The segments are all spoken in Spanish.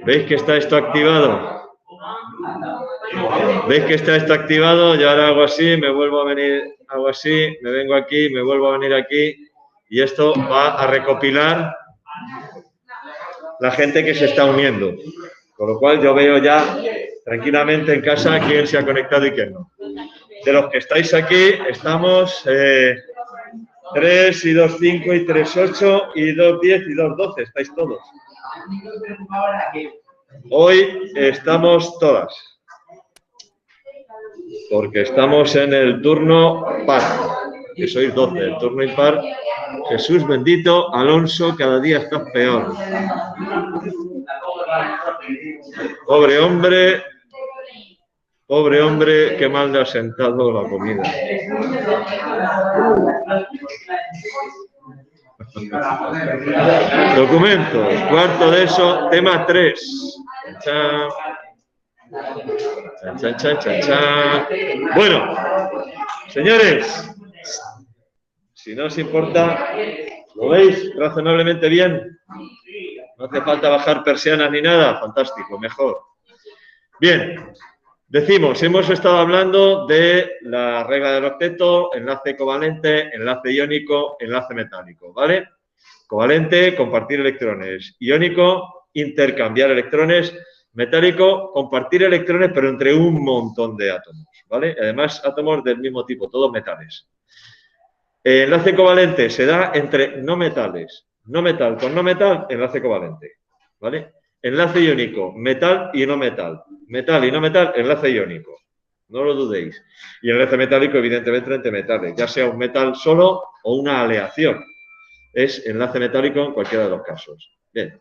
¿Veis que está esto activado? ¿Veis que está esto activado? Yo ahora hago así, me vuelvo a venir, hago así, me vengo aquí, me vuelvo a venir aquí y esto va a recopilar la gente que se está uniendo. Con lo cual yo veo ya tranquilamente en casa quién se ha conectado y quién no. De los que estáis aquí, estamos 3 y 2, 5 y 3, 8 y 2, 10 y 2, 12. Estáis todos. Hoy estamos todas. Porque estamos en el turno par, que sois 12. El turno impar, Jesús bendito, Alonso, cada día estás peor. Pobre hombre, qué mal le ha sentado la comida. Documentos, cuarto de eso, tema 3. Chan, chan, chan, chan, chan. Bueno, señores, si no os importa, ¿lo veis razonablemente bien? No hace falta bajar persianas ni nada, fantástico, mejor. Bien. Decimos, hemos estado hablando de la regla del octeto, enlace covalente, enlace iónico, enlace metálico, ¿vale? Covalente, compartir electrones. Iónico, intercambiar electrones. Metálico, compartir electrones, pero entre un montón de átomos, ¿vale? Además, átomos del mismo tipo, todos metales. Enlace covalente se da entre no metales. No metal con no metal, enlace covalente, ¿vale? Enlace iónico, metal y no metal. Metal y no metal, enlace iónico. No lo dudéis. Y enlace metálico, evidentemente, entre metales, ya sea un metal solo o una aleación. Es enlace metálico en cualquiera de los casos. Bien.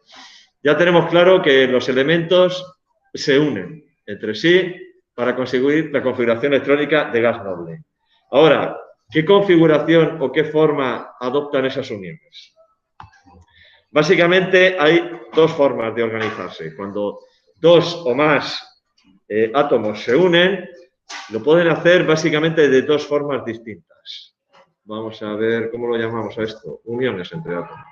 Ya tenemos claro que los elementos se unen entre sí para conseguir la configuración electrónica de gas noble. Ahora, ¿qué configuración o qué forma adoptan esas uniones? Básicamente hay dos formas de organizarse. Cuando dos o más átomos se unen, lo pueden hacer básicamente de dos formas distintas. Vamos a ver cómo lo llamamos a esto. Uniones entre átomos.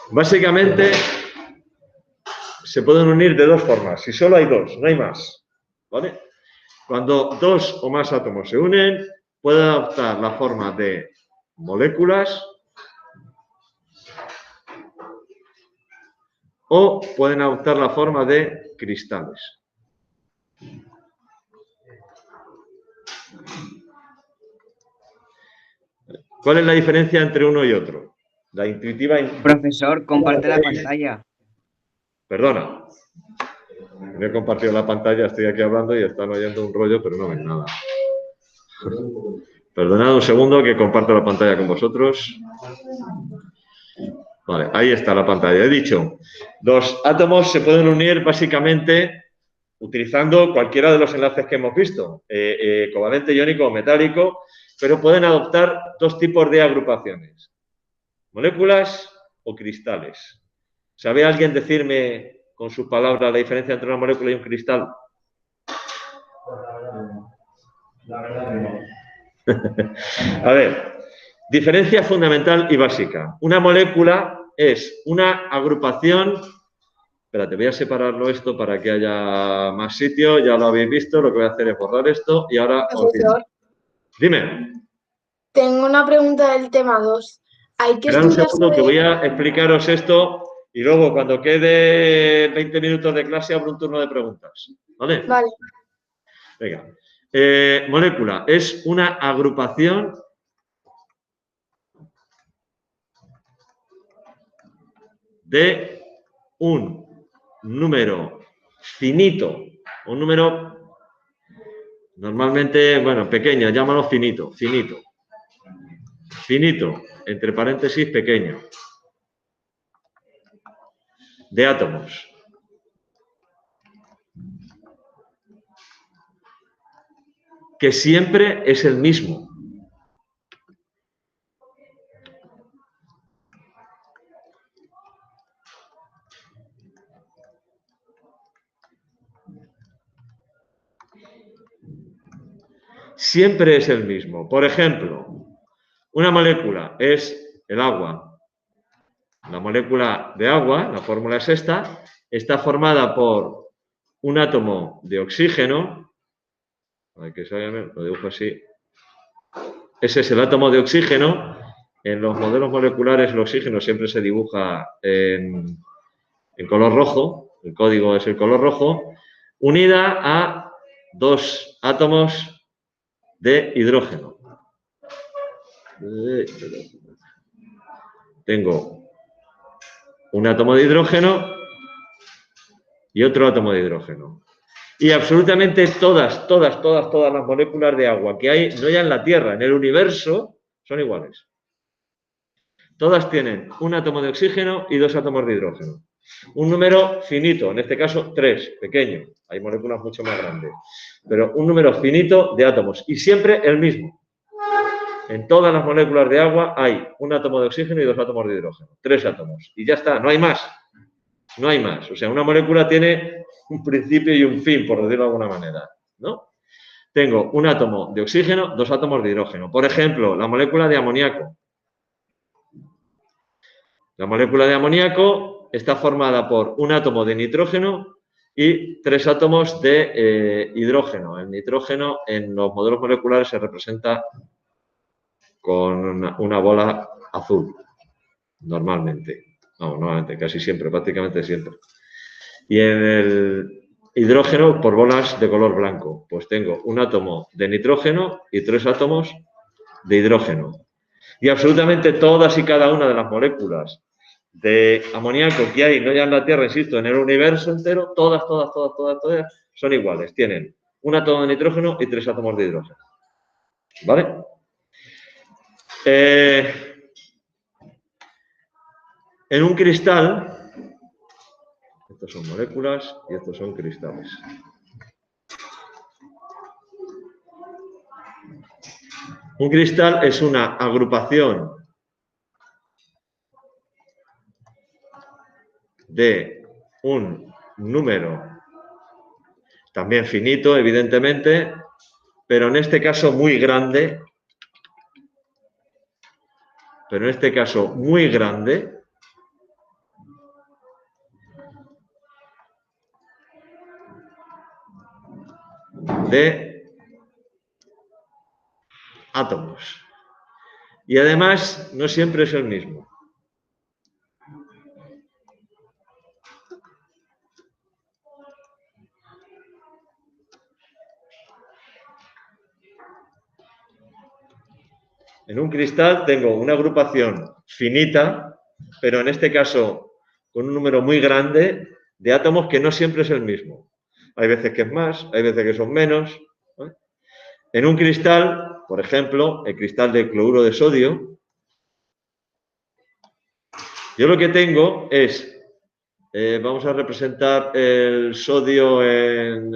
Básicamente se pueden unir de dos formas. Si solo hay dos, no hay más, ¿vale? Cuando dos o más átomos se unen, pueden adoptar la forma de moléculas o pueden adoptar la forma de cristales. ¿Cuál es la diferencia entre uno y otro? La intuitiva... Profesor, comparte la pantalla. Perdona. No he compartido la pantalla, estoy aquí hablando y están oyendo un rollo, pero no ven nada. Perdonad un segundo que comparto la pantalla con vosotros. Vale, ahí está la pantalla. He dicho, los átomos se pueden unir básicamente utilizando cualquiera de los enlaces que hemos visto, covalente, iónico o metálico, pero pueden adoptar dos tipos de agrupaciones, moléculas o cristales. ¿Sabe alguien decirme con sus palabras la diferencia entre una molécula y un cristal? A ver, diferencia fundamental y básica. Una molécula es una agrupación... Espérate, voy a separarlo esto para que haya más sitio. Ya lo habéis visto, lo que voy a hacer es borrar esto y ahora os digo. Dime. Tengo una pregunta del tema 2. Hay que Esperad un estudiar segundo que sobre... voy a explicaros esto y luego cuando quede 20 minutos de clase abro un turno de preguntas. ¿Vale? Vale. Venga. Molécula es una agrupación de un número finito, un número normalmente, bueno, pequeño, llámalo finito, finito, entre paréntesis, pequeño, de átomos. Que siempre es el mismo. siempre es el mismo. Por ejemplo, una molécula es el agua. La molécula de agua, la fórmula es esta, está formada por un átomo de oxígeno. Aquí lo dibujo así. Ese es el átomo de oxígeno. En los modelos moleculares el oxígeno siempre se dibuja en color rojo. El código es el color rojo. Unida a dos átomos de hidrógeno. Tengo un átomo de hidrógeno y otro átomo de hidrógeno. Y absolutamente todas las moléculas de agua que hay, no ya en la Tierra, en el universo, son iguales. Todas tienen un átomo de oxígeno y dos átomos de hidrógeno. Un número finito, en este caso 3, pequeño. Hay moléculas mucho más grandes. Pero un número finito de átomos. Y siempre el mismo. En todas las moléculas de agua hay un átomo de oxígeno y dos átomos de hidrógeno. 3 átomos. Y ya está, no hay más. No hay más. O sea, una molécula tiene un principio y un fin, por decirlo de alguna manera, ¿no? Tengo un átomo de oxígeno, dos átomos de hidrógeno. Por ejemplo, la molécula de amoníaco. La molécula de amoníaco está formada por un átomo de nitrógeno y 3 átomos de hidrógeno. El nitrógeno en los modelos moleculares se representa con una bola azul, normalmente. No, normalmente, casi siempre, prácticamente siempre. Y en el hidrógeno por bolas de color blanco. Pues tengo un átomo de nitrógeno y 3 átomos de hidrógeno. Y absolutamente todas y cada una de las moléculas de amoníaco que hay, no ya en la Tierra, insisto, en el universo entero, todas son iguales. Tienen un átomo de nitrógeno y 3 átomos de hidrógeno. ¿Vale? En un cristal, estos son moléculas y estos son cristales. Un cristal es una agrupación de un número también finito, evidentemente, pero en este caso muy grande, de átomos. Y además no siempre es el mismo. En un cristal tengo una agrupación finita, pero en este caso con un número muy grande de átomos que no siempre es el mismo. Hay veces que es más, hay veces que son menos. En un cristal, por ejemplo, el cristal de cloruro de sodio, yo lo que tengo es, vamos a representar el sodio en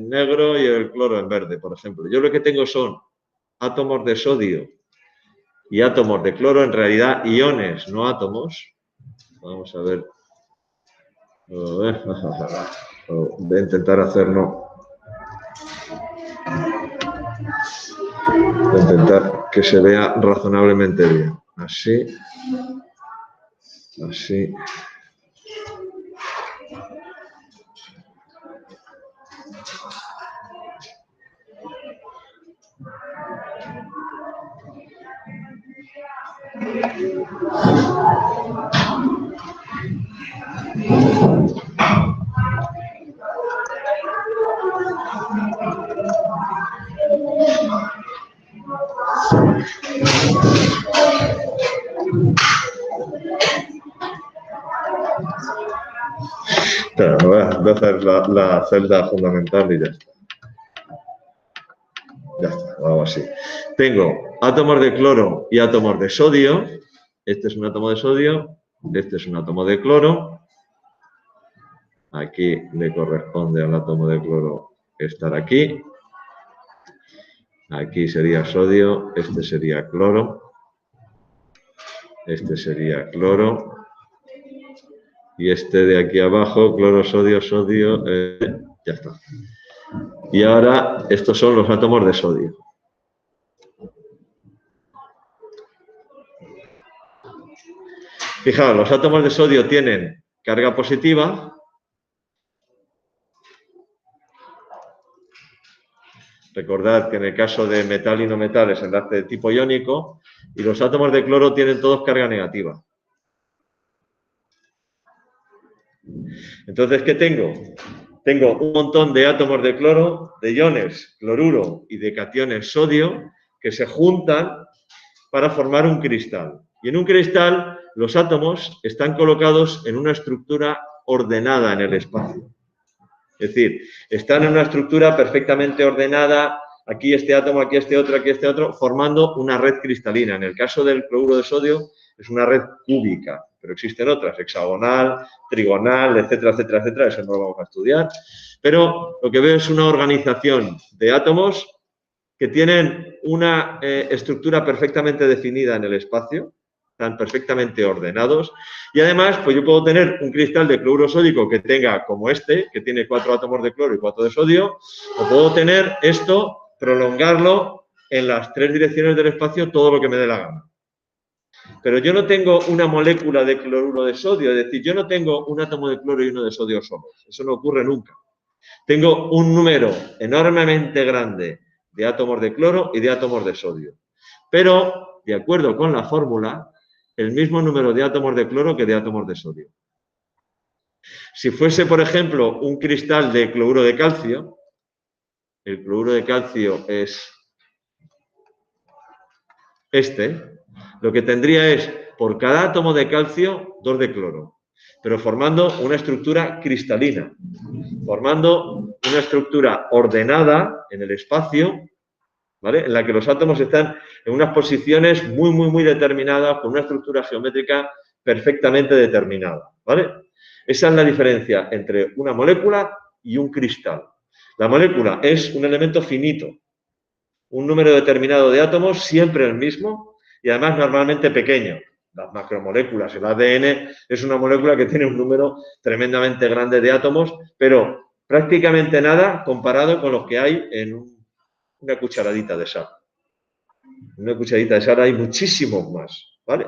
negro y el cloro en verde, por ejemplo. Yo lo que tengo son átomos de sodio y átomos de cloro, en realidad iones, no átomos. Vamos a ver. Voy a intentar hacerlo. Voy a intentar que se vea razonablemente bien. Así. Así. Claro, voy a hacer la celda fundamental y ya está. Ya está, algo así. Tengo átomos de cloro y átomos de sodio. Este es un átomo de sodio, este es un átomo de cloro. Aquí le corresponde al átomo de cloro estar aquí. Aquí sería sodio, este sería cloro. Este sería cloro. Y este de aquí abajo, cloro, sodio, sodio, ya está. Y ahora estos son los átomos de sodio. Fijaos, los átomos de sodio tienen carga positiva. Recordad que en el caso de metal y no metal es enlace de tipo iónico. Y los átomos de cloro tienen todos carga negativa. Entonces, ¿qué tengo? Tengo un montón de átomos de cloro, de iones cloruro y de cationes sodio que se juntan para formar un cristal. Y en un cristal los átomos están colocados en una estructura ordenada en el espacio. Es decir, están en una estructura perfectamente ordenada, aquí este átomo, aquí este otro, formando una red cristalina. En el caso del cloruro de sodio es una red cúbica, pero existen otras, hexagonal, trigonal, etcétera, etcétera, etcétera, eso no lo vamos a estudiar. Pero lo que veo es una organización de átomos que tienen una estructura perfectamente definida en el espacio, están perfectamente ordenados, y además, pues yo puedo tener un cristal de cloruro sódico que tenga como este, que tiene 4 átomos de cloro y 4 de sodio, o puedo tener esto, prolongarlo en las 3 direcciones del espacio todo lo que me dé la gana. Pero yo no tengo una molécula de cloruro de sodio, es decir, yo no tengo un átomo de cloro y uno de sodio solos, eso no ocurre nunca. Tengo un número enormemente grande de átomos de cloro y de átomos de sodio. Pero, de acuerdo con la fórmula, el mismo número de átomos de cloro que de átomos de sodio. Si fuese, por ejemplo, un cristal de cloruro de calcio, el cloruro de calcio es este, lo que tendría es, por cada átomo de calcio, 2 de cloro, pero formando una estructura cristalina, formando una estructura ordenada en el espacio, ¿vale? En la que los átomos están en unas posiciones muy determinadas, con una estructura geométrica perfectamente determinada, ¿vale? Esa es la diferencia entre una molécula y un cristal. La molécula es un elemento finito, un número determinado de átomos, siempre el mismo, y además normalmente pequeño. Las macromoléculas, el ADN es una molécula que tiene un número tremendamente grande de átomos, pero prácticamente nada comparado con los que hay en una cucharadita de sal. En una cucharadita de sal hay muchísimos más, ¿vale?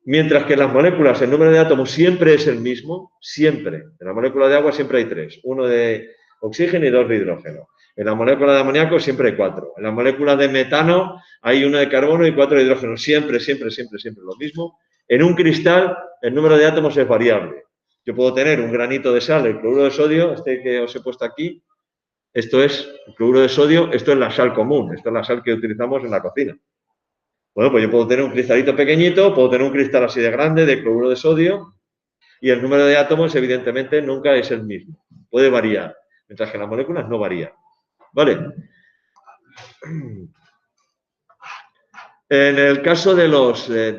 Mientras que en las moléculas el número de átomos siempre es el mismo, siempre. En la molécula de agua siempre hay 3, 1 de oxígeno y 2 de hidrógeno. En la molécula de amoníaco siempre hay 4. En la molécula de metano hay 1 de carbono y 4 de hidrógeno. Siempre lo mismo. En un cristal el número de átomos es variable. Yo puedo tener un granito de sal, el cloruro de sodio, este que os he puesto aquí. Esto es el cloruro de sodio, esto es la sal común, esto es la sal que utilizamos en la cocina. Bueno, pues yo puedo tener un cristalito pequeñito, puedo tener un cristal así de grande de cloruro de sodio y el número de átomos evidentemente nunca es el mismo. Puede variar, mientras que las moléculas no varían. ¿Vale? En el caso de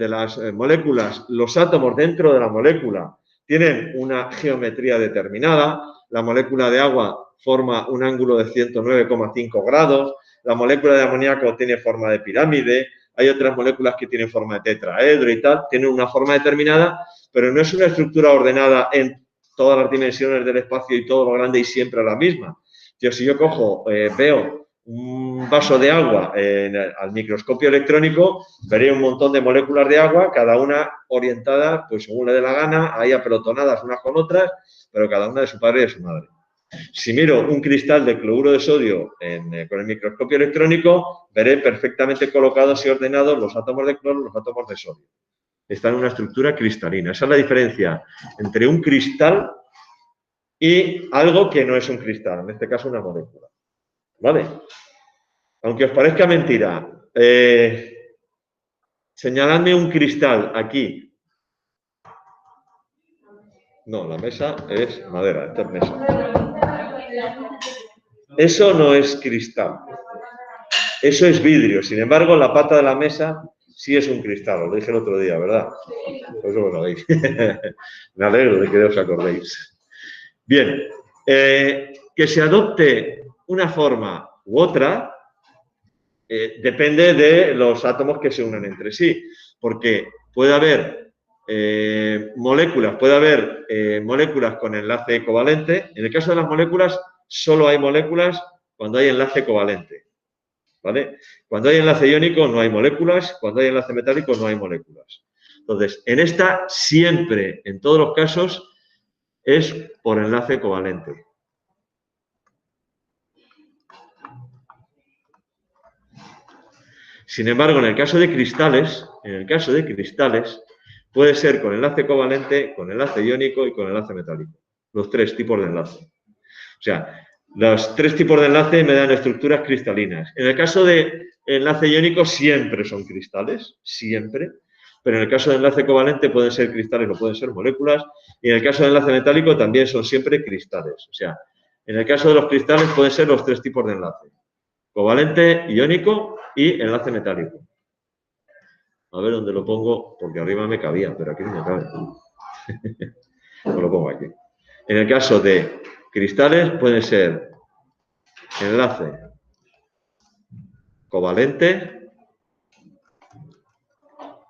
las moléculas, los átomos dentro de la molécula tienen una geometría determinada. La molécula de agua forma un ángulo de 109,5 grados. La molécula de amoníaco tiene forma de pirámide. Hay otras moléculas que tienen forma de tetraedro y tal. Tienen una forma determinada, pero no es una estructura ordenada en todas las dimensiones del espacio y todo lo grande y siempre la misma. Si yo cojo, veo un vaso de agua al microscopio electrónico, veré un montón de moléculas de agua, cada una orientada, pues según le dé la gana, ahí apelotonadas unas con otras, pero cada una de su padre y de su madre. Si miro un cristal de cloruro de sodio con el microscopio electrónico, veré perfectamente colocados y ordenados los átomos de cloro y los átomos de sodio. Están en una estructura cristalina. Esa es la diferencia entre un cristal y algo que no es un cristal, en este caso una molécula. ¿Vale? Aunque os parezca mentira, señaladme un cristal aquí. No, la mesa es madera, esta es mesa. Eso no es cristal. Eso es vidrio. Sin embargo, la pata de la mesa sí es un cristal. Os lo dije el otro día, ¿verdad? Por eso lo sabéis. Me alegro de que os acordéis. Bien. Que se adopte una forma u otra depende de los átomos que se unen entre sí. Porque puede haber moléculas con enlace covalente. En el caso de las moléculas solo hay moléculas cuando hay enlace covalente, ¿vale? Cuando hay enlace iónico no hay moléculas, cuando hay enlace metálico no hay moléculas. Entonces, en esta siempre, en todos los casos, es por enlace covalente. Sin embargo, en el caso de cristales, puede ser con enlace covalente, con enlace iónico y con enlace metálico. Los tres tipos de enlace. O sea, los tres tipos de enlace me dan estructuras cristalinas. En el caso de enlace iónico siempre son cristales, siempre. Pero en el caso de enlace covalente pueden ser cristales o pueden ser moléculas. Y en el caso de enlace metálico también son siempre cristales. O sea, en el caso de los cristales pueden ser los tres tipos de enlace. Covalente, iónico y enlace metálico. A ver dónde lo pongo, porque arriba me cabía, pero aquí no me cabe. Pues lo pongo aquí. En el caso de cristales puede ser enlace covalente,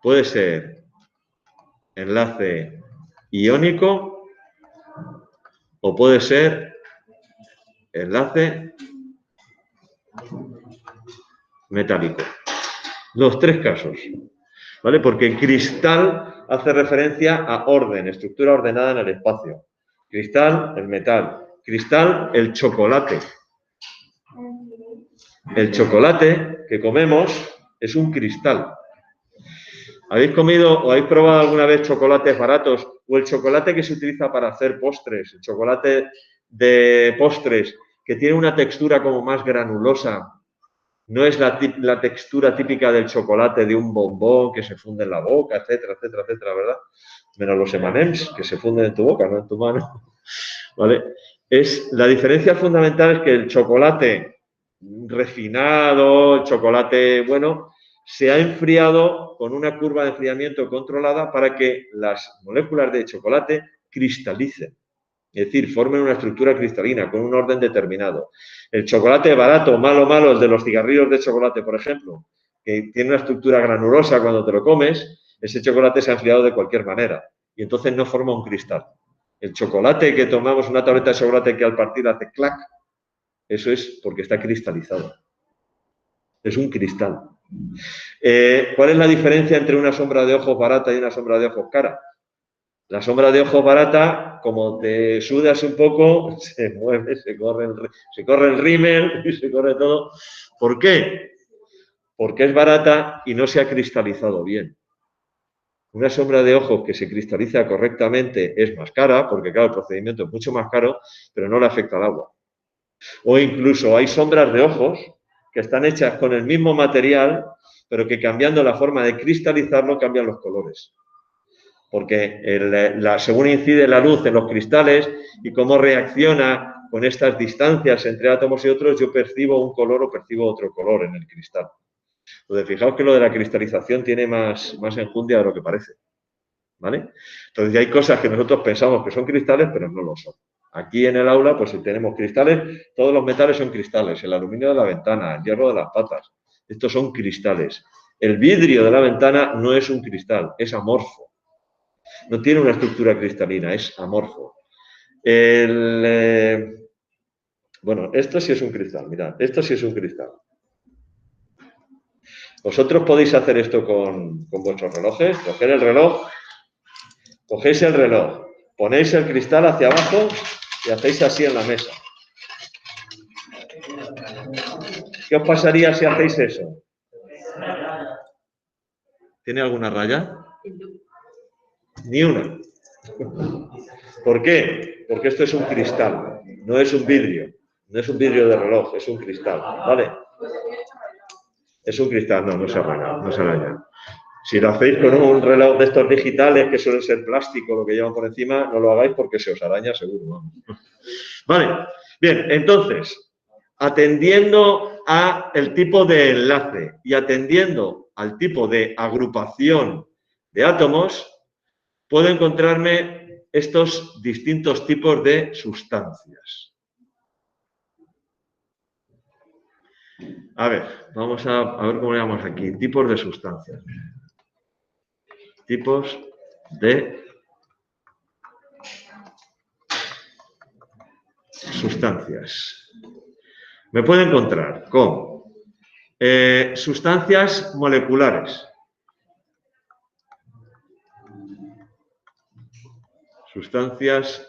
puede ser enlace iónico o puede ser enlace metálico. Los tres casos, ¿vale? Porque cristal hace referencia a orden, estructura ordenada en el espacio. Cristal, el metal. Cristal, el chocolate. El chocolate que comemos es un cristal. ¿Habéis comido o habéis probado alguna vez chocolates baratos o el chocolate que se utiliza para hacer postres? El chocolate de postres que tiene una textura como más granulosa. No es la textura típica del chocolate de un bombón que se funde en la boca, etcétera, etcétera, etcétera, ¿verdad? Menos los M&M's que se funden en tu boca, no en tu mano. ¿Vale? La diferencia fundamental es que el chocolate refinado, el chocolate bueno, se ha enfriado con una curva de enfriamiento controlada para que las moléculas de chocolate cristalicen. Es decir, formen una estructura cristalina con un orden determinado. El chocolate barato, malo, el de los cigarrillos de chocolate, por ejemplo, que tiene una estructura granulosa cuando te lo comes, ese chocolate se ha enfriado de cualquier manera y entonces no forma un cristal. El chocolate que tomamos, una tableta de chocolate que al partir hace clac, eso es porque está cristalizado. Es un cristal. ¿Cuál es la diferencia entre una sombra de ojos barata y una sombra de ojos cara? La sombra de ojos barata, como te sudas un poco, se mueve, se corre el rímel y se corre todo. ¿Por qué? Porque es barata y no se ha cristalizado bien. Una sombra de ojos que se cristaliza correctamente es más cara, porque claro, el procedimiento es mucho más caro, pero no le afecta al agua. O incluso hay sombras de ojos que están hechas con el mismo material, pero que cambiando la forma de cristalizarlo cambian los colores. Porque según incide la luz en los cristales y cómo reacciona con estas distancias entre átomos y otros, yo percibo un color o percibo otro color en el cristal. Entonces, fijaos que lo de la cristalización tiene más enjundia de lo que parece. ¿Vale? Entonces, hay cosas que nosotros pensamos que son cristales, pero no lo son. Aquí en el aula, pues si tenemos cristales, todos los metales son cristales. El aluminio de la ventana, el hierro de las patas. Estos son cristales. El vidrio de la ventana no es un cristal, es amorfo. No tiene una estructura cristalina, es amorfo. Bueno, esto sí es un cristal, mirad, esto sí es un cristal. Vosotros podéis hacer esto con vuestros relojes, coger el reloj, cogéis el reloj, ponéis el cristal hacia abajo y hacéis así en la mesa. ¿Qué os pasaría si hacéis eso? ¿Tiene alguna raya? Ni una. ¿Por qué? Porque esto es un cristal, no es un vidrio. No es un vidrio de reloj, es un cristal, ¿vale? Es un cristal, no se araña, no se araña. Si lo hacéis con un reloj de estos digitales que suelen ser plástico, lo que llevan por encima, no lo hagáis porque se os araña seguro. Vale, bien, entonces, atendiendo al tipo de enlace y atendiendo al tipo de agrupación de átomos, puedo encontrarme estos distintos tipos de sustancias. A ver, vamos a ver cómo le llamamos aquí. Tipos de sustancias. Tipos de sustancias. sustancias. Me puedo encontrar con sustancias moleculares. Sustancias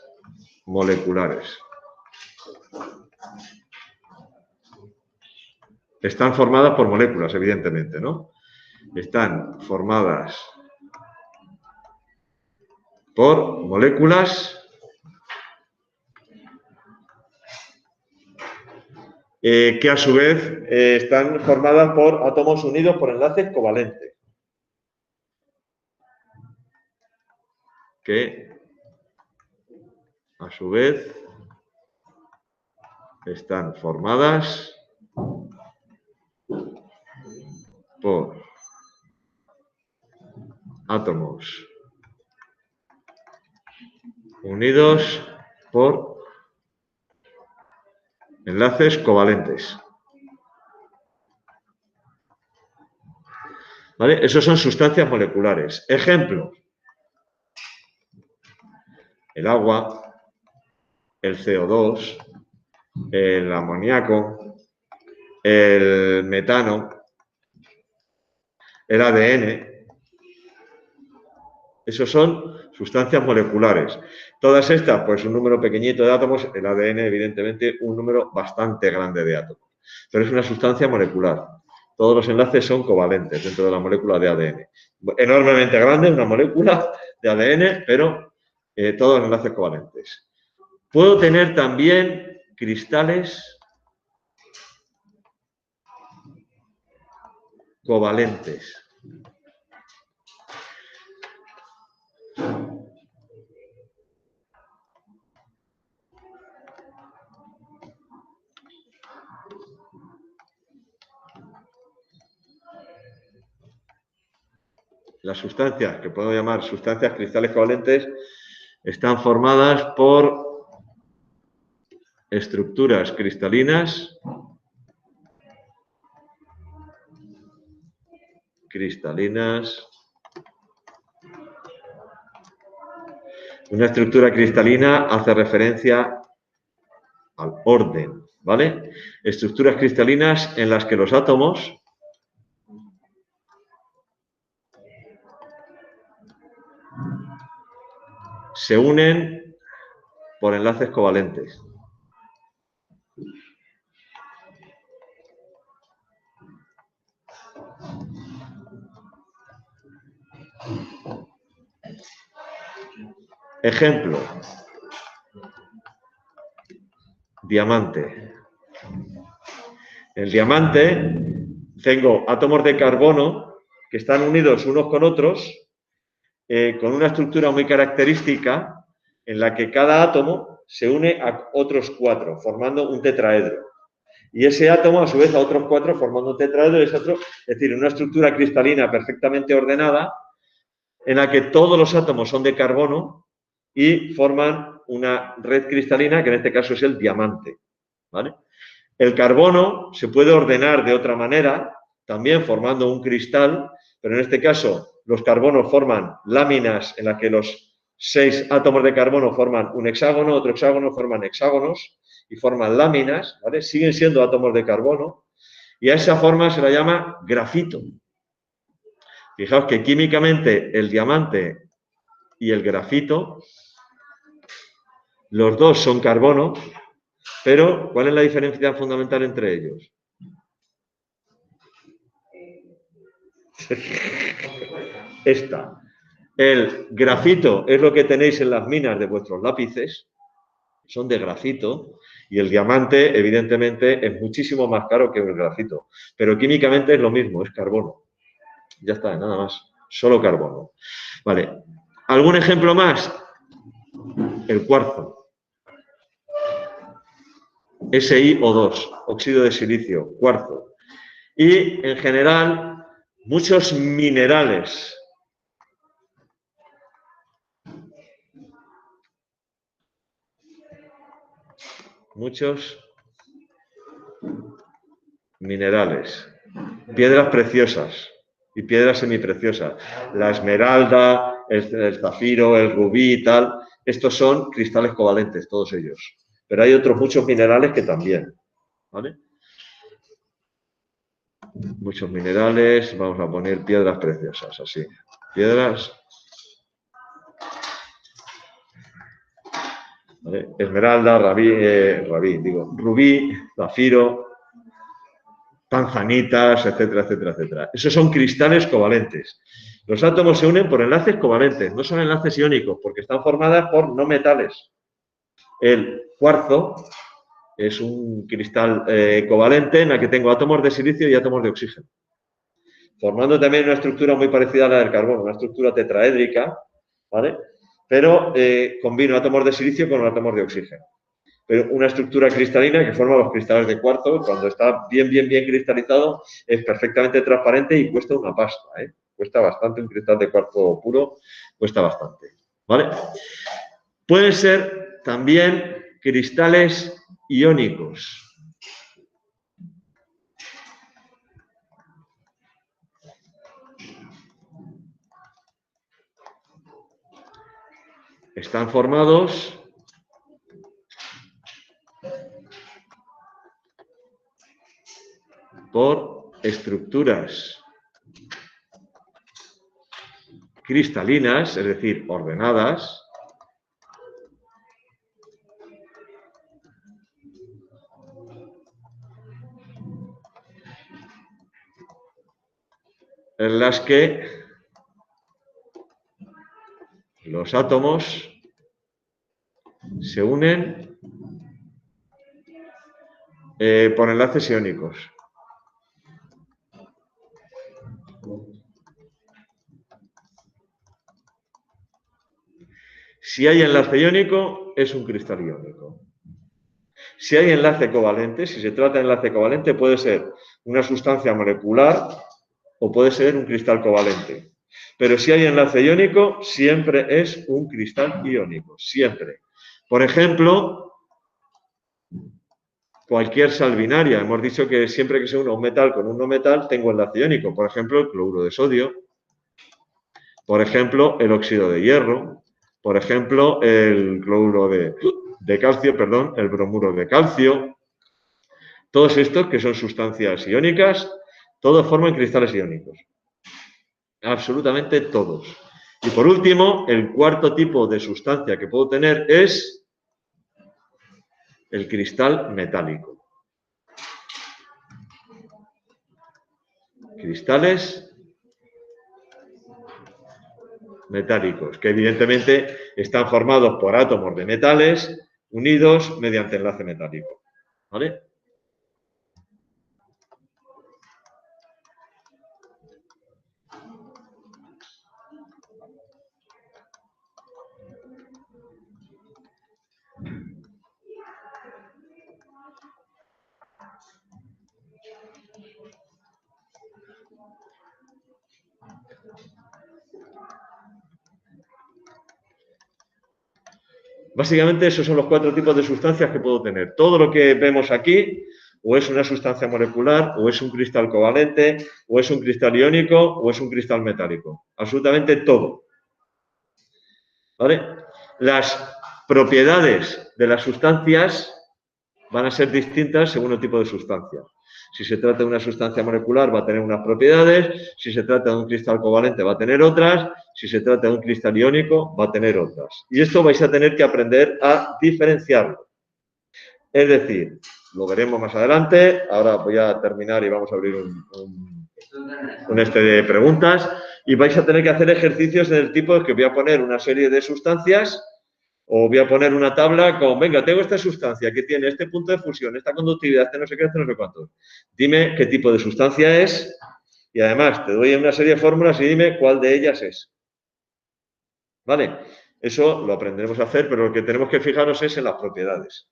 moleculares. Están formadas por moléculas, evidentemente, ¿no? Están formadas por moléculas que a su vez están formadas por átomos unidos por enlaces covalentes. Que a su vez están formadas por átomos unidos por enlaces covalentes. ¿Vale? Esos son sustancias moleculares. Ejemplo: el agua, el CO2, el amoníaco, el metano, el ADN. Esos son sustancias moleculares. Todas estas, pues un número pequeñito de átomos, el ADN, evidentemente, un número bastante grande de átomos. Pero es una sustancia molecular. Todos los enlaces son covalentes dentro de la molécula de ADN. Enormemente grande, una molécula de ADN, pero todos los enlaces covalentes. Puedo tener también cristales covalentes. Las sustancias, que puedo llamar sustancias cristales covalentes, están formadas por estructuras cristalinas Una estructura cristalina hace referencia al orden, ¿vale? Estructuras cristalinas en las que los átomos se unen por enlaces covalentes. Ejemplo: diamante. El diamante, tengo átomos de carbono que están unidos unos con otros con una estructura muy característica en la que cada átomo se une a otros 4, formando un tetraedro. Y ese átomo, a su vez, a otros 4, formando un tetraedro, es decir, una estructura cristalina perfectamente ordenada en la que todos los átomos son de carbono y forman una red cristalina, que en este caso es el diamante, ¿vale? El carbono se puede ordenar de otra manera, también formando un cristal, pero en este caso los carbonos forman láminas en las que los 6 átomos de carbono forman un hexágono, otro hexágono forman hexágonos y forman láminas, ¿vale? Siguen siendo átomos de carbono y a esa forma se la llama grafito. Fijaos que químicamente el diamante y el grafito, los dos son carbono, pero ¿cuál es la diferencia fundamental entre ellos? Esta. El grafito es lo que tenéis en las minas de vuestros lápices, son de grafito, y el diamante, evidentemente, es muchísimo más caro que el grafito, pero químicamente es lo mismo, es carbono. Ya está, nada más, solo carbono. Vale, ¿algún ejemplo más? El cuarzo. SiO2, óxido de silicio, cuarzo. Y, en general, muchos minerales. Muchos minerales. Piedras preciosas y piedras semipreciosas. La esmeralda, el zafiro, el rubí y tal. Estos son cristales covalentes, todos ellos. pero hay otros muchos minerales que también, ¿vale? Muchos minerales, vamos a poner piedras preciosas, así. Piedras. ¿Vale? Esmeralda, rubí, zafiro, tanzanitas, etcétera, etcétera, etcétera. Esos son cristales covalentes. Los átomos se unen por enlaces covalentes, no son enlaces iónicos, porque están formadas por no metales. El cuarzo es un cristal covalente en el que tengo átomos de silicio y átomos de oxígeno, formando también una estructura muy parecida a la del carbono, una estructura tetraédrica, ¿vale? Pero combino átomos de silicio con átomos de oxígeno. Pero una estructura cristalina que forma los cristales de cuarzo, cuando está bien cristalizado, es perfectamente transparente y cuesta una pasta, ¿eh? Cuesta bastante, un cristal de cuarzo puro cuesta bastante, ¿vale? Pueden ser también cristales iónicos. Están formados por estructuras cristalinas, es decir, ordenadas, en las que los átomos se unen por enlaces iónicos. Si hay enlace iónico, es un cristal iónico. Si hay enlace covalente, si se trata de enlace covalente, puede ser una sustancia molecular o puede ser un cristal covalente. Pero si hay enlace iónico, siempre es un cristal iónico, siempre. Por ejemplo, cualquier sal binaria. Hemos dicho que siempre que se une un metal con un no metal, tengo enlace iónico. Por ejemplo, el cloruro de sodio. Por ejemplo, el óxido de hierro. Por ejemplo, el cloruro de calcio, perdón, el bromuro de calcio. Todos estos que son sustancias iónicas, todos forman cristales iónicos. Absolutamente todos. Y por último, el cuarto tipo de sustancia que puedo tener es el cristal metálico. Cristales metálicos, que evidentemente están formados por átomos de metales unidos mediante enlace metálico. ¿Vale? Básicamente esos son los cuatro tipos de sustancias que puedo tener. Todo lo que vemos aquí o es una sustancia molecular, o es un cristal covalente, o es un cristal iónico, o es un cristal metálico. Absolutamente todo. ¿Vale? Las propiedades de las sustancias van a ser distintas según el tipo de sustancia. Si se trata de una sustancia molecular va a tener unas propiedades, si se trata de un cristal covalente va a tener otras, si se trata de un cristal iónico va a tener otras. Y esto vais a tener que aprender a diferenciarlo. Es decir, lo veremos más adelante, ahora voy a terminar y vamos a abrir un de preguntas y vais a tener que hacer ejercicios del tipo que voy a poner una serie de sustancias o voy a poner una tabla con, venga, tengo esta sustancia que tiene este punto de fusión, esta conductividad, este no sé qué, este no sé cuánto. Dime qué tipo de sustancia es y además te doy una serie de fórmulas y dime cuál de ellas es. ¿Vale? Eso lo aprenderemos a hacer, pero lo que tenemos que fijarnos es en las propiedades.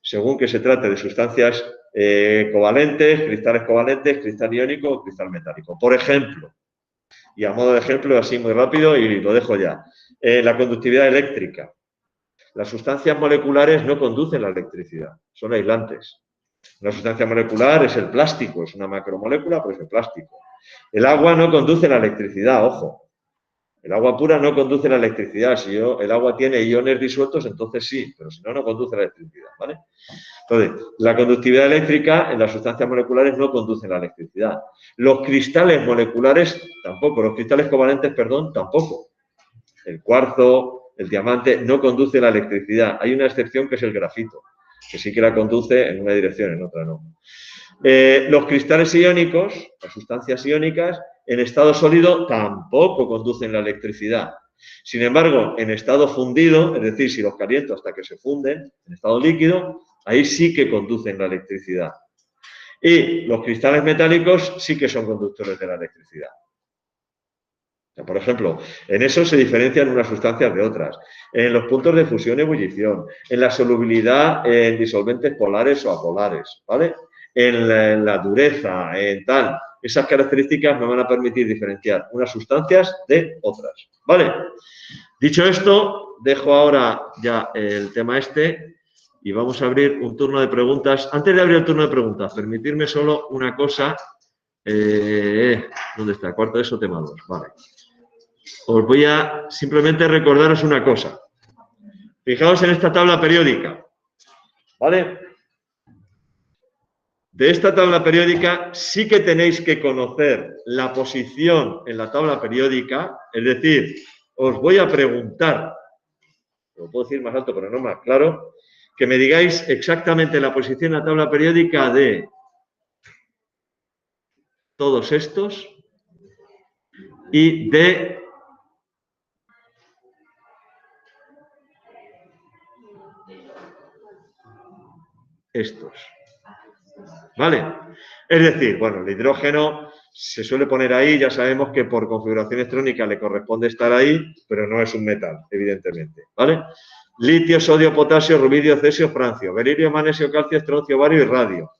Según que se trate de sustancias covalentes, cristal iónico o cristal metálico. Por ejemplo, y a modo de ejemplo, así muy rápido y lo dejo ya, la conductividad eléctrica. Las sustancias moleculares no conducen la electricidad, son aislantes. Una sustancia molecular es el plástico, es una macromolécula, pero es el plástico. El agua no conduce la electricidad, ojo. El agua pura no conduce la electricidad. Si el agua tiene iones disueltos, entonces sí, pero si no, no conduce la electricidad, ¿vale? Entonces, la conductividad eléctrica en las sustancias moleculares no conduce la electricidad. Los cristales moleculares tampoco, los cristales covalentes, perdón, tampoco. El cuarzo, el diamante, no conduce la electricidad. Hay una excepción que es el grafito, que sí que la conduce en una dirección, en otra no. Los cristales iónicos, las sustancias iónicas, en estado sólido tampoco conducen la electricidad. Sin embargo, en estado fundido, es decir, si los caliento hasta que se funden, en estado líquido, ahí sí que conducen la electricidad. Y los cristales metálicos sí que son conductores de la electricidad. O sea, por ejemplo, en eso se diferencian unas sustancias de otras. En los puntos de fusión y ebullición, en la solubilidad en disolventes polares o apolares, ¿vale? En la dureza, en tal. Esas características me van a permitir diferenciar unas sustancias de otras, ¿vale? Dicho esto, dejo ahora ya el tema este y vamos a abrir un turno de preguntas. Antes de abrir el turno de preguntas, permitirme solo una cosa. ¿Dónde está? Cuarto de eso, tema 2. Vale. Os voy a simplemente recordaros una cosa. Fijaos en esta tabla periódica, ¿vale? De esta tabla periódica sí que tenéis que conocer la posición en la tabla periódica, es decir, os voy a preguntar, lo puedo decir más alto pero no más claro, que me digáis exactamente la posición en la tabla periódica de todos estos y de estos. ¿Vale? Es decir, bueno, el hidrógeno se suele poner ahí, ya sabemos que por configuración electrónica le corresponde estar ahí, pero no es un metal, evidentemente, ¿vale? Litio, sodio, potasio, rubidio, cesio, francio, berilio, magnesio, calcio, estroncio, bario y radio.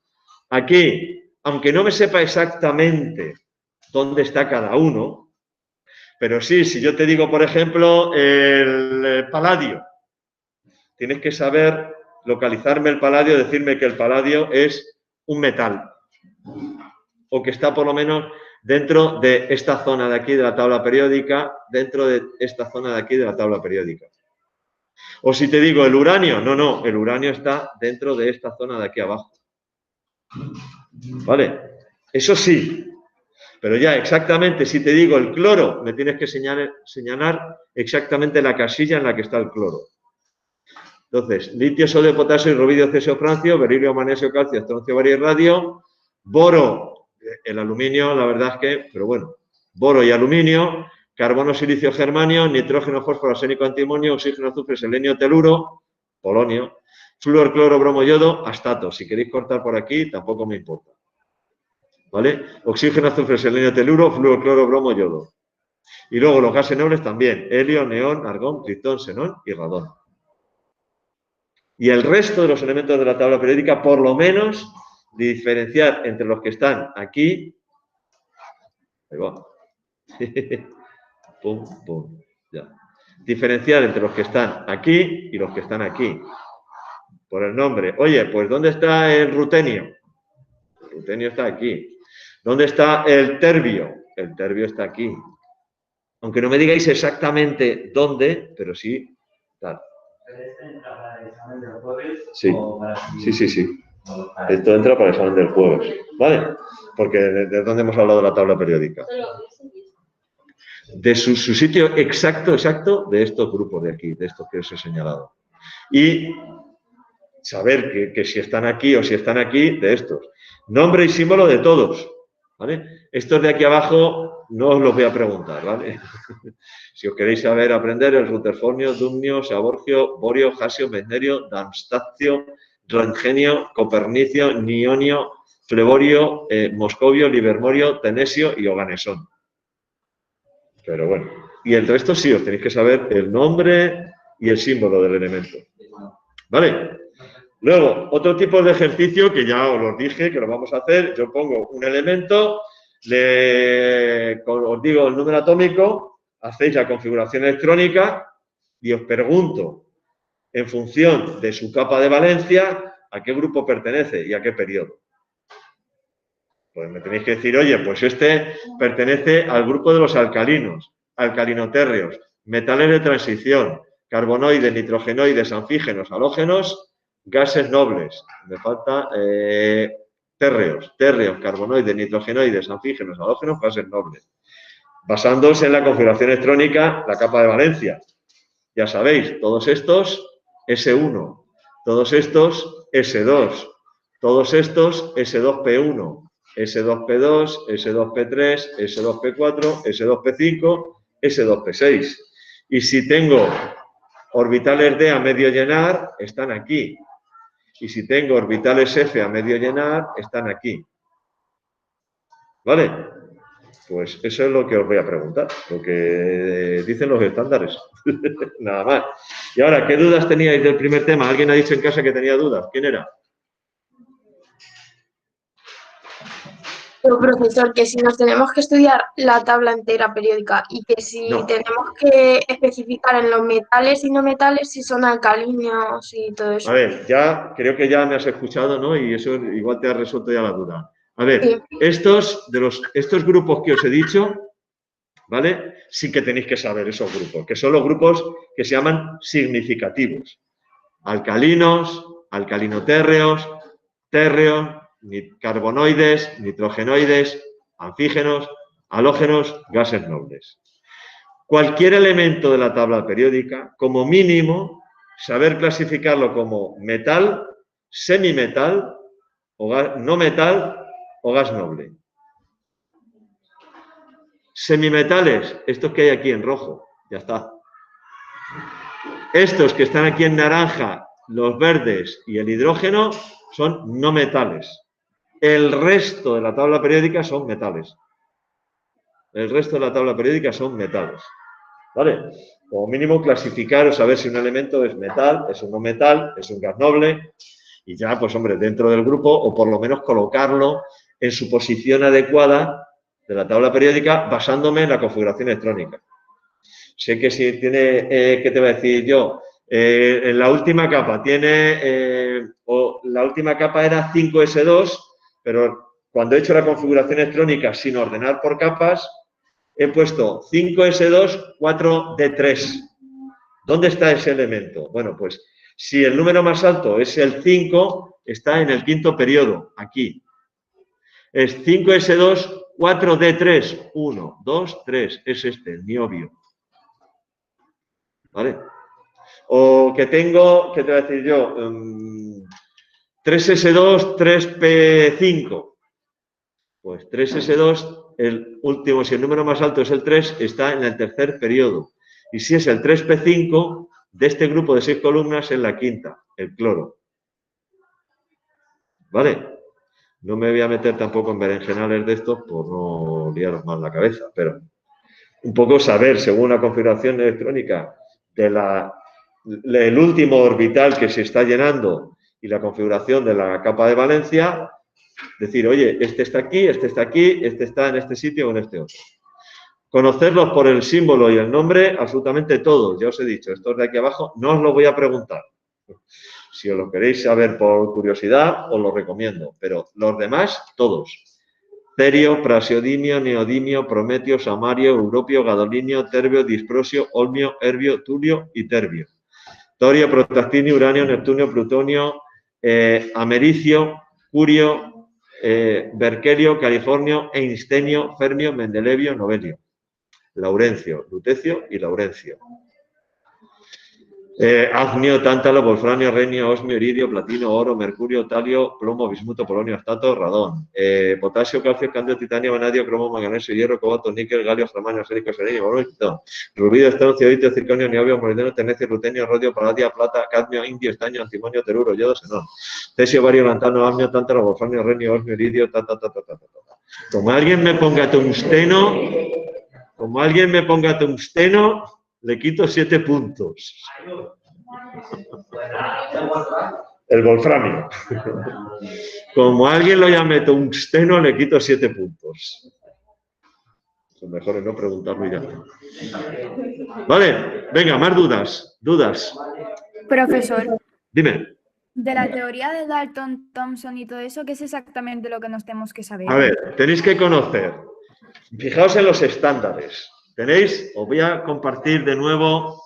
Aquí, aunque no me sepa exactamente dónde está cada uno, pero sí, si yo te digo, por ejemplo, el paladio, tienes que saber localizarme el paladio, decirme que el paladio es un metal o que está por lo menos dentro de esta zona de aquí de la tabla periódica, dentro de esta zona de aquí de la tabla periódica. O si te digo el uranio, no, el uranio está dentro de esta zona de aquí abajo. ¿Vale? Eso sí, pero ya exactamente si te digo el cloro, me tienes que señalar exactamente la casilla en la que está el cloro. Entonces, litio, sodio, potasio y rubidio, cesio, francio, berilio, magnesio, calcio, estroncio, bario y radio, boro, el aluminio, la verdad es que, pero bueno, boro y aluminio, carbono, silicio, germanio, nitrógeno, fósforo, arsénico, antimonio, oxígeno, azufre, selenio, teluro, polonio, flúor, cloro, bromo, yodo, astato. Si queréis cortar por aquí, tampoco me importa. ¿Vale? Oxígeno, azufre, selenio, teluro, flúor, cloro, bromo, yodo. Y luego los gases nobles también, helio, neón, argón, criptón, xenón y radón. Y el resto de los elementos de la tabla periódica, por lo menos, diferenciar entre los que están aquí, ahí va, pum, pum, ya. Diferenciar entre los que están aquí y los que están aquí, por el nombre. Oye, pues ¿dónde está el rutenio? El rutenio está aquí. ¿Dónde está el terbio? El terbio está aquí. Aunque no me digáis exactamente dónde, pero sí, tal. Sí, sí. Esto entra para el examen del jueves, ¿vale? Porque ¿de dónde hemos hablado de la tabla periódica? De su sitio exacto de estos grupos de aquí, de estos que os he señalado. Y saber que si están aquí o si están aquí, de estos. Nombre y símbolo de todos, ¿vale? Estos de aquí abajo no os los voy a preguntar, ¿vale? Si os queréis saber aprender, el ruterformio, dumnio, saborgio, borio, jasio, megnerio, damstacio, rangenio, copernicio, nionio, fleborio, moscovio, livermorio, tenesio y oganesón. Pero bueno, y el resto sí, os tenéis que saber el nombre y el símbolo del elemento. ¿Vale? Luego, otro tipo de ejercicio que ya os lo dije que lo vamos a hacer. Yo pongo un elemento, os digo el número atómico, hacéis la configuración electrónica y os pregunto, en función de su capa de valencia, a qué grupo pertenece y a qué periodo. Pues me tenéis que decir, oye, pues este pertenece al grupo de los alcalinos. alcalinotérreos, metales de transición, carbonoides, nitrogenoides, anfígenos, halógenos, gases nobles. Me falta térreos, carbonoides, nitrogenoides, anfígenos, halógenos, gases nobles. Basándose en la configuración electrónica, la capa de valencia. Ya sabéis, todos estos S1, todos estos S2, todos estos S2P1, S2P2, S2P3, S2P4, S2P5, S2P6. Y si tengo orbitales D a medio llenar, están aquí. Y si tengo orbitales F a medio llenar, están aquí. ¿Vale? Pues eso es lo que os voy a preguntar, lo que dicen los estándares. Nada más. Y ahora, ¿qué dudas teníais del primer tema? ¿Alguien ha dicho en casa que tenía dudas? ¿Quién era? Pero, profesor, que si nos tenemos que estudiar la tabla entera periódica y que si No. tenemos que especificar en los metales y no metales si son alcalinos y todo eso. A ver, ya creo que ya me has escuchado, ¿no? Y eso igual te ha resuelto ya la duda. A ver, Sí. estos grupos que os he dicho, ¿vale? Sí que tenéis que saber esos grupos, que son los grupos que se llaman significativos. Alcalinos, alcalinotérreos, térreos, carbonoides, nitrogenoides, anfígenos, halógenos, gases nobles. Cualquier elemento de la tabla periódica, como mínimo, saber clasificarlo como metal, semimetal, no metal o gas noble. Semimetales, estos que hay aquí en rojo, ya está. Estos que están aquí en naranja, los verdes y el hidrógeno, son no metales. El resto de la tabla periódica son metales. El resto de la tabla periódica son metales. ¿Vale? Como mínimo clasificar o saber si un elemento es metal, es un no metal, es un gas noble y ya, pues hombre, dentro del grupo o por lo menos colocarlo en su posición adecuada de la tabla periódica basándome en la configuración electrónica. Sé que si tiene, ¿qué te voy a decir yo? En la última capa tiene, la última capa era 5S2, pero cuando he hecho la configuración electrónica sin ordenar por capas, he puesto 5S2, 4D3. ¿Dónde está ese elemento? Bueno, pues si el número más alto es el 5, está en el quinto periodo, aquí. Es 5S2, 4D3. 1, 2, 3. Es este, el niobio. ¿Vale? O que tengo, ¿qué te voy a decir yo? 3S2, 3P5. Pues 3S2, el último, si el número más alto es el 3, está en el tercer periodo. Y si es el 3P5, de este grupo de 6 columnas, en la quinta, el cloro. ¿Vale? No me voy a meter tampoco en berenjenales de estos por no liaros más la cabeza, pero un poco saber, según la configuración electrónica, del último orbital que se está llenando y la configuración de la capa de valencia, decir, oye, este está aquí, este está en este sitio o en este otro. Conocerlos por el símbolo y el nombre, absolutamente todos. Ya os he dicho, estos de aquí abajo no os lo voy a preguntar. Si os lo queréis saber por curiosidad, os lo recomiendo. Pero los demás, todos. Cerio, prasiodimio, neodimio, prometio, samario, europio, gadolinio, terbio, disprosio, olmio, herbio, tulio y terbio. Torio, protactinio, uranio, neptunio, plutonio, americio, curio, berkelio, californio, einstenio, fermio, mendelevio, novelio. Laurencio, lutecio y laurencio. Agnio, tántalo, wolfranio, renio, osmio, iridio, platino, oro, mercurio, talio, plomo, bismuto, polonio, astato, radón. Potasio, calcio, candio, titanio, vanadio, cromo, manganeso, hierro, cobalto, níquel, galio, germanio, acérico, selenio, boroito, rubio, estroncio, ditio, circonio, niobio, molibdeno, tenecio, rutenio, rodio, paladia, plata, cadmio, indio, estaño, antimonio, teluro, yodo, xenón. Cesio, bario, lantano, amnio, tántalo, wolfranio, renio, osmio, iridio, Como alguien me ponga tungsteno, le quito 7 puntos. El wolframio. Como alguien lo llame tungsteno, le quito 7 puntos. Lo mejor es no preguntarlo y ya. Vale, venga, más dudas. Dudas. Profesor, Dime. de la teoría de Dalton, Thomson y todo eso, ¿qué es exactamente lo que nos tenemos que saber? A ver, tenéis que conocer. Fijaos en los estándares. ¿Tenéis? Os voy a compartir de nuevo.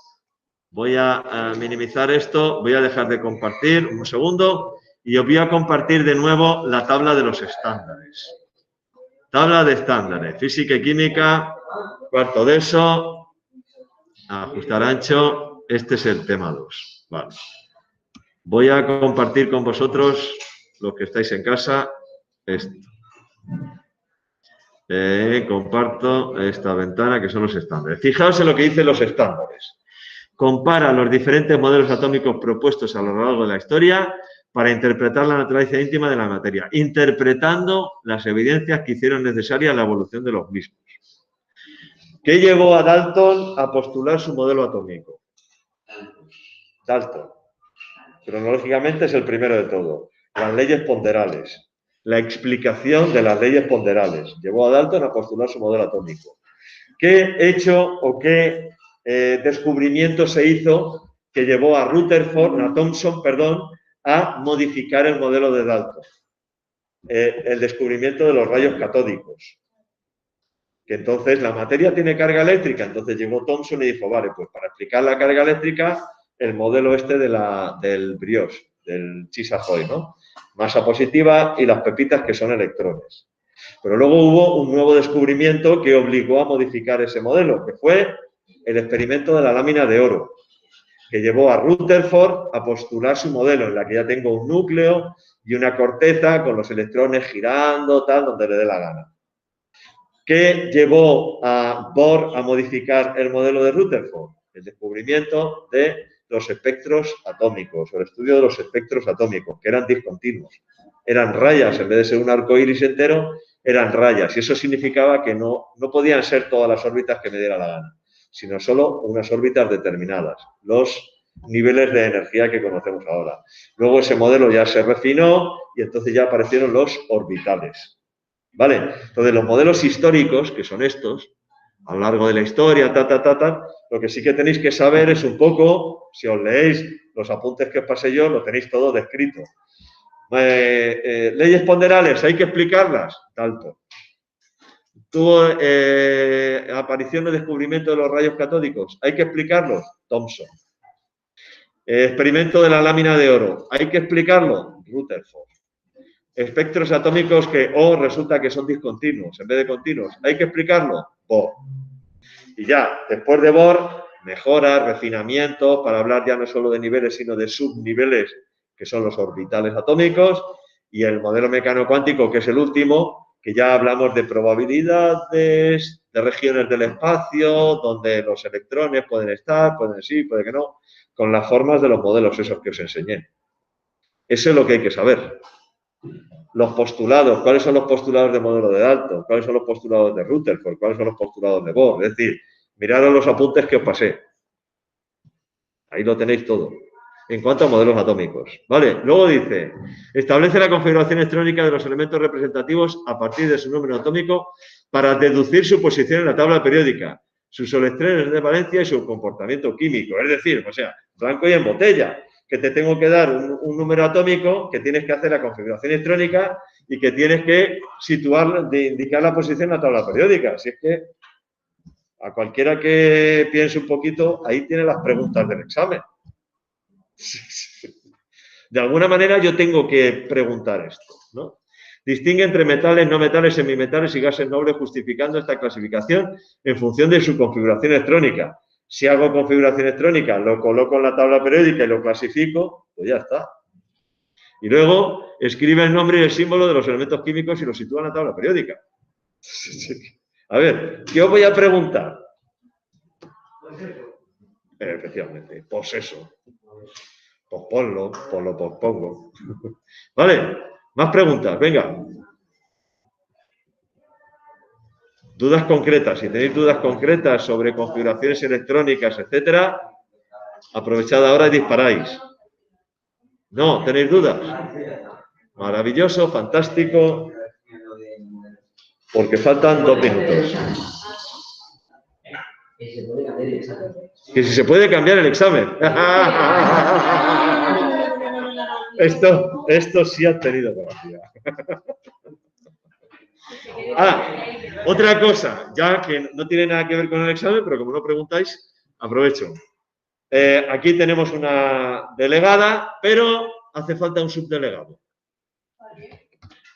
Voy a minimizar esto. Voy a dejar de compartir un segundo. Y os voy a compartir de nuevo la tabla de los estándares. Tabla de estándares. Física y química. Cuarto de eso. Ajustar ancho. Este es el tema 2. Vale. Voy a compartir con vosotros, los que estáis en casa, esto. Comparto esta ventana que son los estándares. Fijaos en lo que dicen los estándares. Compara los diferentes modelos atómicos propuestos a lo largo de la historia para interpretar la naturaleza íntima de la materia, interpretando las evidencias que hicieron necesaria la evolución de los mismos. ¿Qué llevó a Dalton a postular su modelo atómico? Dalton. Cronológicamente es el primero de todo. Las leyes ponderales. La explicación de las leyes ponderales. Llevó a Dalton a postular su modelo atómico. ¿Qué hecho o qué descubrimiento se hizo que llevó a Thomson, a modificar el modelo de Dalton? El descubrimiento de los rayos catódicos. Que entonces la materia tiene carga eléctrica. Entonces llegó Thomson y dijo, vale, pues para explicar la carga eléctrica, el modelo este del brioche, del Chisajoy, ¿no? Masa positiva y las pepitas que son electrones. Pero luego hubo un nuevo descubrimiento que obligó a modificar ese modelo, que fue el experimento de la lámina de oro, que llevó a Rutherford a postular su modelo, en la que ya tengo un núcleo y una corteza con los electrones girando, tal, donde le dé la gana. ¿Qué llevó a Bohr a modificar el modelo de Rutherford? El descubrimiento de los espectros atómicos, o el estudio de los espectros atómicos, que eran discontinuos. Eran rayas, en vez de ser un arco iris entero, eran rayas. Y eso significaba que no podían ser todas las órbitas que me diera la gana, sino solo unas órbitas determinadas, los niveles de energía que conocemos ahora. Luego ese modelo ya se refinó y entonces ya aparecieron los orbitales. ¿Vale? Entonces los modelos históricos, que son estos, a lo largo de la historia, lo que sí que tenéis que saber es un poco, si os leéis los apuntes que os pasé yo, lo tenéis todo descrito. Leyes ponderales, hay que explicarlas, Dalton. Tuvo aparición y descubrimiento de los rayos catódicos, hay que explicarlos, Thomson. Experimento de la lámina de oro, hay que explicarlo, Rutherford. Espectros atómicos que resulta que son discontinuos en vez de continuos, hay que explicarlo, Bohr. Y ya, después de Bohr, mejoras, refinamientos, para hablar ya no solo de niveles, sino de subniveles, que son los orbitales atómicos, y el modelo mecano cuántico, que es el último, que ya hablamos de probabilidades, de regiones del espacio, donde los electrones pueden estar, pueden sí, puede que no, con las formas de los modelos esos que os enseñé. Eso es lo que hay que saber. Los postulados, ¿cuáles son los postulados del modelo de Dalton? ¿Cuáles son los postulados de Rutherford? ¿Cuáles son los postulados de Bohr? Es decir, miraros los apuntes que os pasé. Ahí lo tenéis todo. En cuanto a modelos atómicos. ¿Vale? Luego dice, establece la configuración electrónica de los elementos representativos a partir de su número atómico para deducir su posición en la tabla periódica, sus electrones de valencia y su comportamiento químico. Es decir, o sea, blanco y en botella. Que te tengo que dar un número atómico, que tienes que hacer la configuración electrónica y que tienes que situar, indicar la posición en la tabla periódica. Así es que a cualquiera que piense un poquito, ahí tiene las preguntas del examen. De alguna manera yo tengo que preguntar esto, ¿no? Distingue entre metales, no metales, semimetales y gases nobles, justificando esta clasificación en función de su configuración electrónica. Si hago configuración electrónica, lo coloco en la tabla periódica y lo clasifico, pues ya está. Y luego escribe el nombre y el símbolo de los elementos químicos y los sitúa en la tabla periódica. A ver, ¿qué os voy a preguntar? Efectivamente, pues eso. Pues ponlo, pues pongo. ¿Vale? Más preguntas, venga. Dudas concretas. Si tenéis dudas concretas sobre configuraciones electrónicas, etcétera, aprovechad ahora y disparáis. ¿No? ¿Tenéis dudas? Maravilloso, fantástico. Porque faltan 2 minutos. Que si se puede cambiar el examen. Esto sí ha tenido gracia. Ah, otra cosa, ya que no tiene nada que ver con el examen, pero como no preguntáis, aprovecho. Aquí tenemos una delegada, pero hace falta un subdelegado.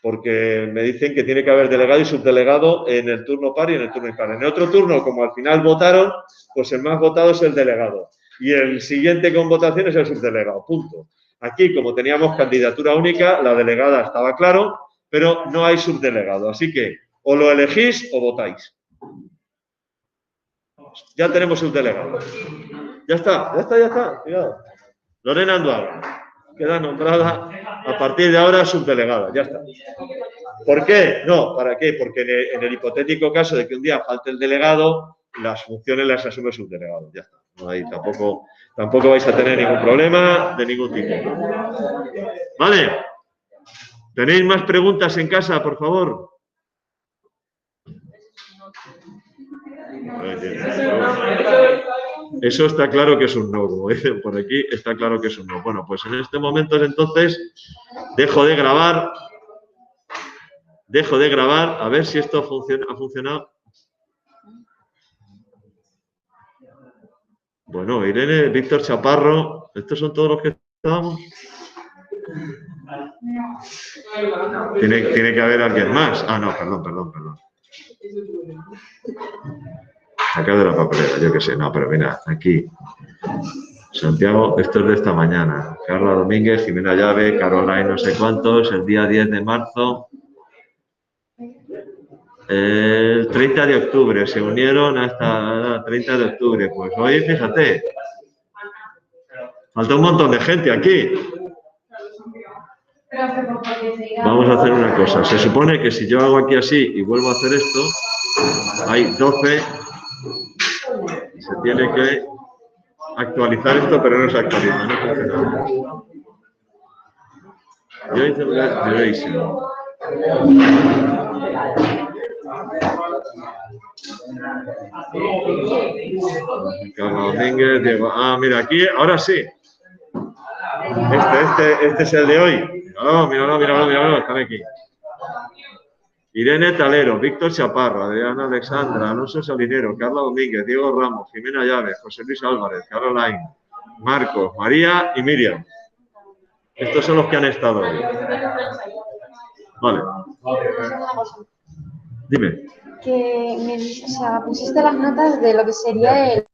Porque me dicen que tiene que haber delegado y subdelegado en el turno par y en el turno impar. En el otro turno, como al final votaron, pues el más votado es el delegado. Y el siguiente con votación es el subdelegado. Punto. Aquí, como teníamos candidatura única, la delegada estaba claro, pero no hay subdelegado. Así que o lo elegís o votáis. Ya tenemos subdelegado. Ya está. Cuidado. Lorena Andual queda nombrada a partir de ahora subdelegada. Ya está. ¿Por qué? No, ¿para qué? Porque en el hipotético caso de que un día falte el delegado, las funciones las asume el subdelegado. Ya está. No, ahí tampoco vais a tener ningún problema de ningún tipo. ¿Vale? ¿Tenéis más preguntas en casa, por favor? Eso está claro que es un no, como dicen por aquí, está claro que es un no. Bueno, pues en este momento entonces dejo de grabar, a ver si esto ha funcionado. Bueno, Irene, Víctor Chaparro, ¿estos son todos los que estábamos? Tiene que haber alguien más. Ah, no, perdón. Acá de la papelera, yo qué sé, no, pero mira, aquí. Santiago, esto es de esta mañana. Carla Domínguez, Jimena Llave, Caroline no sé cuántos, el día 10 de marzo. El 30 de octubre, se unieron hasta el 30 de octubre. Pues hoy, fíjate, falta un montón de gente aquí. Vamos a hacer una cosa. Se supone que si yo hago aquí así y vuelvo a hacer esto, hay 12. Se tiene que actualizar esto, pero no se actualiza. No funciona. Yo hice una duration. Carlos Domínguez, Diego. Ah, mira, aquí, ahora sí. Este es el de hoy. Míralo, están aquí. Irene Talero, Víctor Chaparro, Adriana Alexandra, Alonso Salinero, Carla Domínguez, Diego Ramos, Jimena Llaves, José Luis Álvarez, Caroline, Marcos, María y Miriam. Estos son los que han estado hoy. Vale. Dime. Que pusiste las notas de lo que sería el